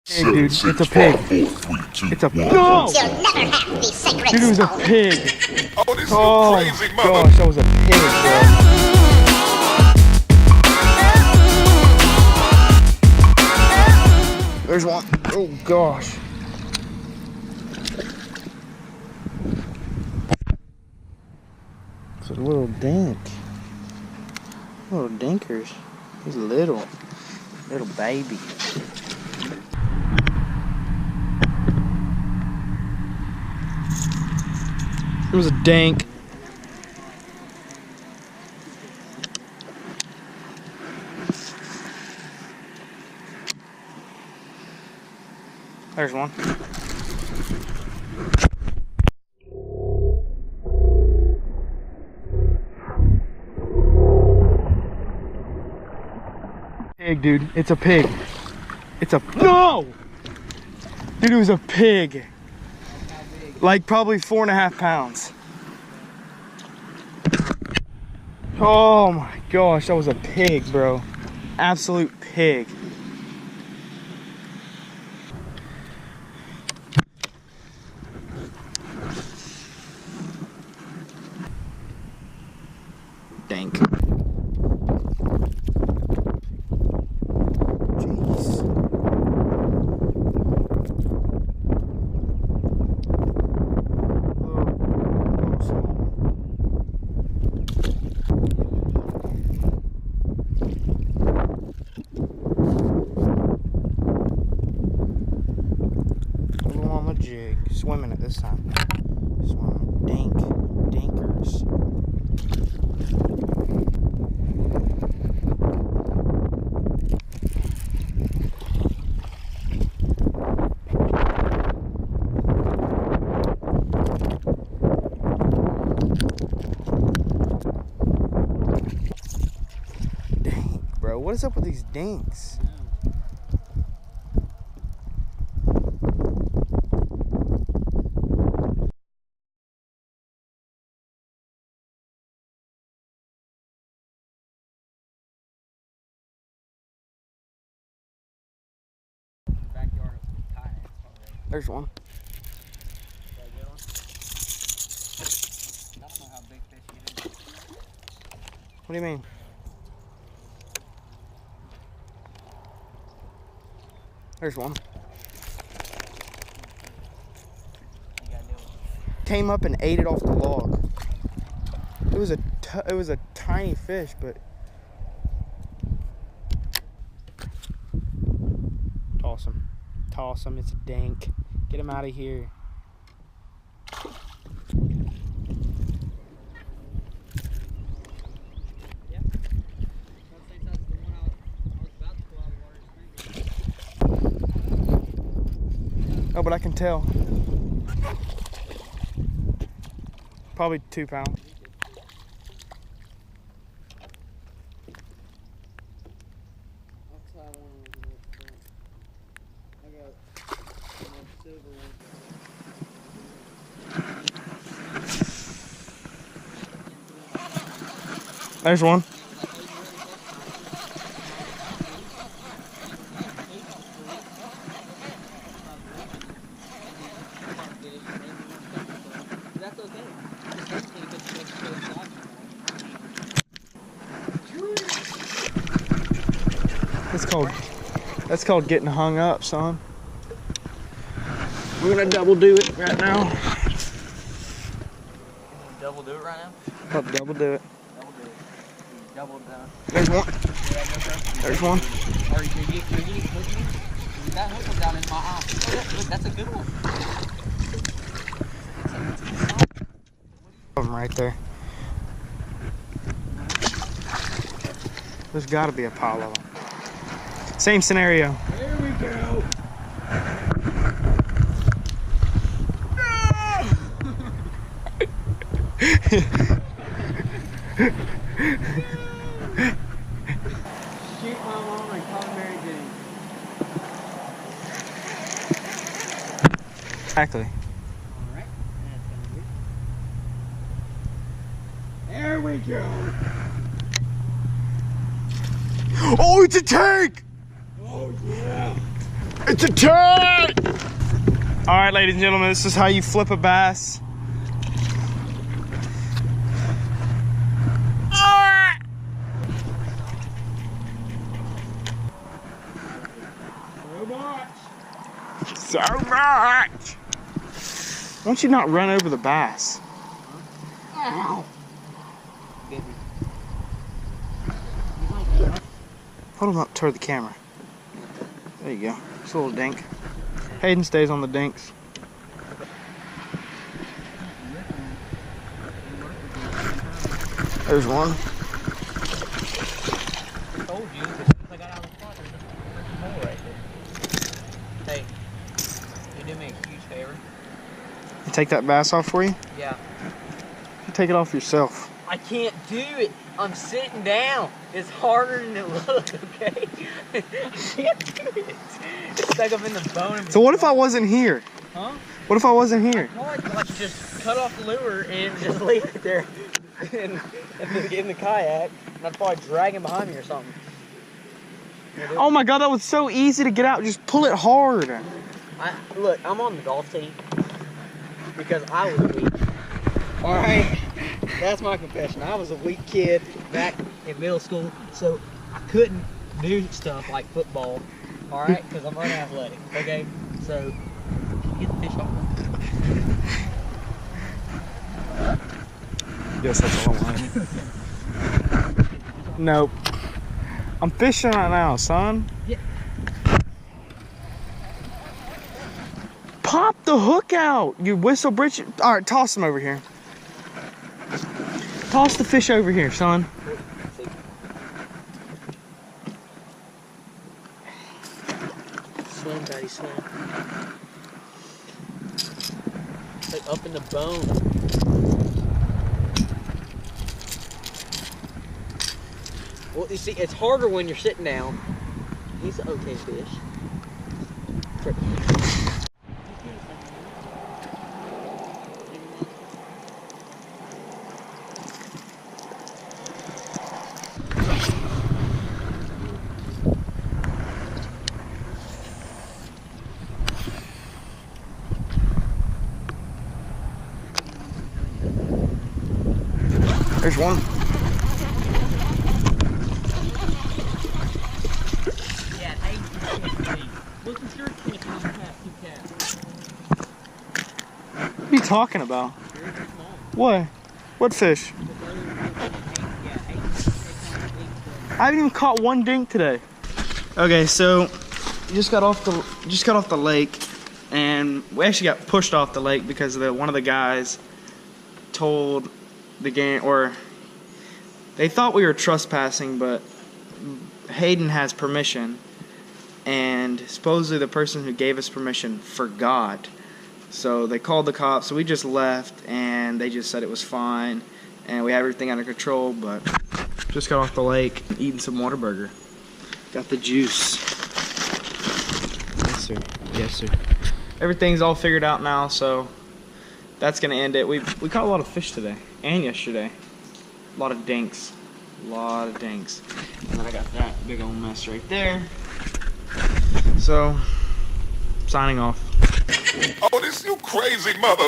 Hey, dude, it's a pig. It's a pig. No! You'll never have the sacred Dude, it was a stone. pig. Oh, this Oh is crazy, my mother. gosh, that was a pig, bro. There's one. Oh gosh. It's a little dink. Little dinkers. He's little baby. It was a dink. There's one. Pig, dude. It's a pig. It's a no. Dude, it was a pig. Like probably 4.5 pounds. Oh my gosh, that was a pig, bro. Absolute pig. Dank. Jeez. Little small. Little on the jig. Swimming it this time. Swimming. Dinkers. Bro, what is up with these dinks? There's one. What do you mean? There's one. Came up and ate it off the log. It was a tiny fish, but toss him. It's a dink. Get him out of here. Oh, but I can tell. Probably 2 pounds. There's one. That's called getting hung up, son. We're gonna double do it right now. Double do it right now? I'll double do it. Double do it. Double down. There's one. There's one. Or you're getting cookies. That hook was down in my eye. Look, that's a good one. Of them right there. There's got to be a pile of them. Same scenario. There we go. Shoot my mom and call Mary Jane. Exactly. Alright, that's gonna be. There we go. Oh, it's a tank! Oh yeah. It's a turn! All right, ladies and gentlemen, this is how you flip a bass. So much! Why don't you not run over the bass? Ow. Hold him up toward the camera. There you go. Just a little dink. Hayden stays on the dinks. There's one. I told you, I got out of the spot, there's a hole right there. Hey, you do me a huge favor. You take that bass off for you? Yeah. You take it off yourself. I can't do it. I'm sitting down. It's harder than it looks, okay? I can't do it. It's stuck up in the bone. So what if I wasn't here? Huh? What if I wasn't here? Like just cut off the lure and just leave it there in the kayak. And I'd probably drag him behind me or something. Oh my God, that was so easy to get out. Just pull it hard. Look, I'm on the golf team because I was weak. All right, that's my confession. I was a weak kid back in middle school, so I couldn't do stuff like football. All right, because I'm unathletic. Okay, so get the fish off. Yes, that's all I want. Nope. I'm fishing right now, son. Yeah. Pop the hook out, you whistle britch. All right, toss him over here. Toss the fish over here, son. Slim, daddy, slim. Like up in the bone. Well, you see, it's harder when you're sitting down. He's an okay fish. There's one. Yeah, 8 Look at your catch and you have 2 cats. What are you talking about? What? What fish? I haven't even caught one dink today. Okay, so just got off the lake, and we actually got pushed off the lake because one of the guys told the game, or they thought we were trespassing, but Hayden has permission, and supposedly the person who gave us permission forgot. So they called the cops, so we just left, and they just said it was fine, and we had everything under control, but just got off the lake, eating some Whataburger. Got the juice. Yes, sir. Yes, sir. Everything's all figured out now, so that's gonna end it. We caught a lot of fish today and yesterday. A lot of dinks. A lot of dinks. And then I got that big old mess right there. So, signing off. Oh, this you crazy mother.